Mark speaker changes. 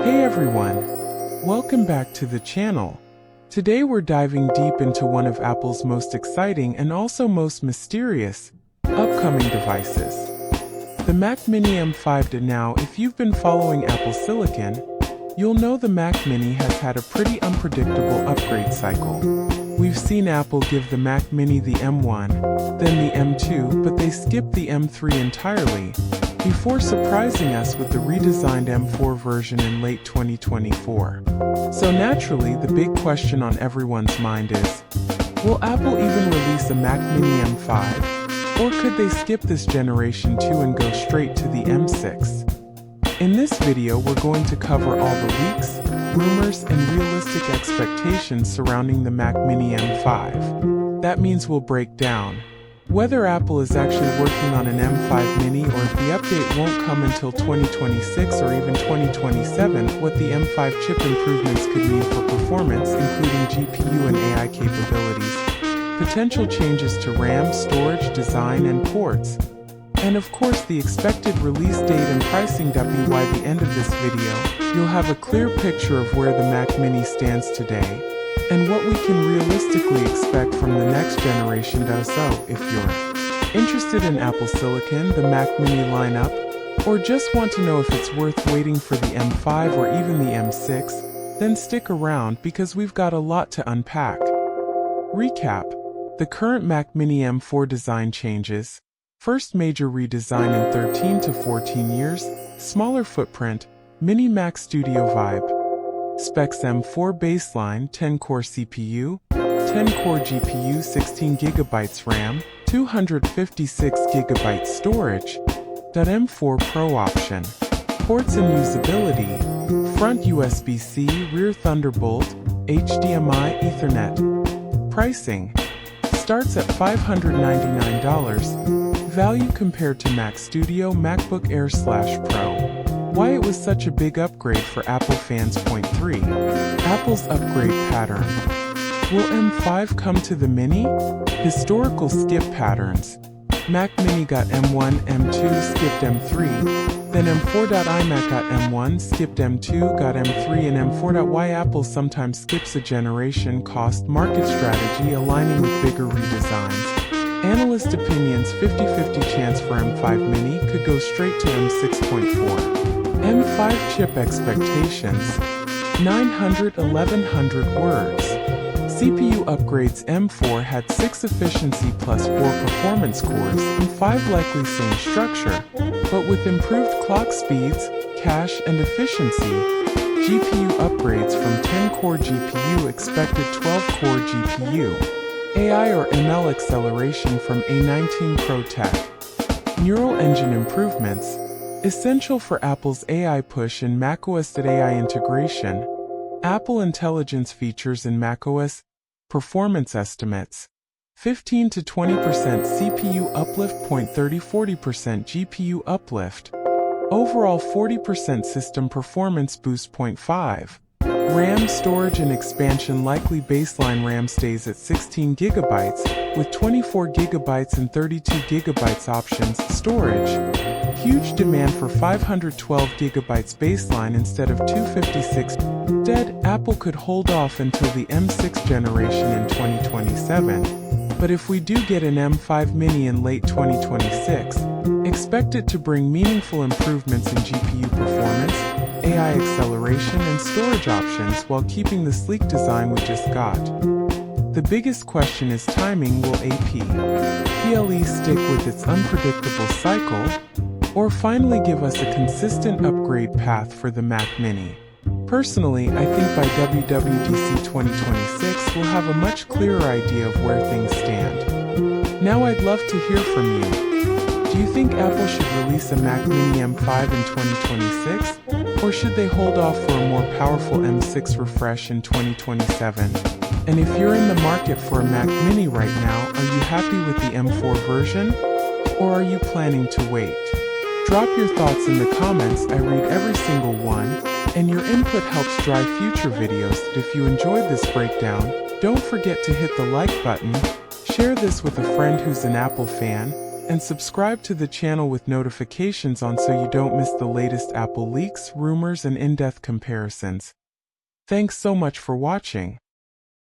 Speaker 1: Hey everyone! Welcome back to the channel. Today we're diving deep into one of Apple's most exciting and also most mysterious upcoming devices. The Mac Mini M5. Now, if you've been following Apple Silicon, you'll know the Mac Mini has had a pretty unpredictable upgrade cycle. We've seen Apple give the Mac Mini the M1, then the M2, but they skipped the M3 entirely, before surprising us with the redesigned M4 version in late 2024. So naturally, the big question on everyone's mind is, will Apple even release a Mac Mini M5? Or could they skip this generation too and go straight to the M6? In this video, we're going to cover all the leaks, rumors, and realistic expectations surrounding the Mac Mini M5. That means we'll break down whether Apple is actually working on an M5 Mini, or if the update won't come until 2026 or even 2027, what the M5 chip improvements could mean for performance, including GPU and AI capabilities, potential changes to RAM, storage, design, and ports, and of course the expected release date and pricing. By the end of this video, you'll have a clear picture of where the Mac Mini stands today, and what we can realistically expect from the next generation. So, if you're interested in Apple Silicon, the Mac Mini lineup, or just want to know if it's worth waiting for the M5 or even the M6, then stick around because we've got a lot to unpack. Recap: the current Mac Mini M4 design changes. First major redesign in 13 to 14 years, smaller footprint, Mini Mac Studio vibe. Specs: M4 baseline, 10-core CPU, 10-core GPU, 16GB RAM, 256GB storage. M4 Pro option. Ports and usability: front USB-C, rear Thunderbolt, HDMI, Ethernet. Pricing: starts at $599. Value compared to Mac Studio, MacBook Air/Pro. Why it was such a big upgrade for Apple fans. Point 3. Apple's upgrade pattern. Will M5 come to the Mini? Historical skip patterns. Mac Mini got M1, M2, skipped M3, then M4. iMac got M1, skipped M2, got M3 and M4. Why Apple sometimes skips a generation. Cost, market strategy, aligning with bigger redesigns. Analyst opinions: 50-50 chance for M5 Mini, could go straight to M6.4. M5 chip expectations: 900-1100 words. CPU upgrades: M4 had 6 efficiency plus 4 performance cores and 5 likely same structure, but with improved clock speeds, cache, and efficiency. GPU upgrades: from 10-core GPU expected 12-core GPU. AI or ML acceleration from A19 Pro Tech. Neural engine improvements, essential for Apple's AI push in macOS. AI integration. Apple Intelligence features in macOS. Performance estimates: 15 to 20% CPU uplift, 30-40% GPU uplift. Overall 40% system performance boost. 5. RAM, storage and expansion: likely baseline RAM stays at 16GB, with 24GB and 32GB options. Storage: huge demand for 512GB baseline instead of 256. Apple could hold off until the M6 generation in 2027, but if we do get an M5 Mini in late 2026, expect it to bring meaningful improvements in GPU performance, AI acceleration, and storage options while keeping the sleek design we just got. The biggest question is timing. Will PLE stick with its unpredictable cycle, or finally give us a consistent upgrade path for the Mac Mini? Personally, I think by WWDC 2026 we'll have a much clearer idea of where things stand. Now I'd love to hear from you. Do you think Apple should release a Mac Mini M5 in 2026? Or should they hold off for a more powerful M6 refresh in 2027? And if you're in the market for a Mac Mini right now, are you happy with the M4 version? Or are you planning to wait? Drop your thoughts in the comments. I read every single one, and your input helps drive future videos. If you enjoyed this breakdown, don't forget to hit the like button, share this with a friend who's an Apple fan, and subscribe to the channel with notifications on so you don't miss the latest Apple leaks, rumors, and in-depth comparisons. Thanks so much for watching.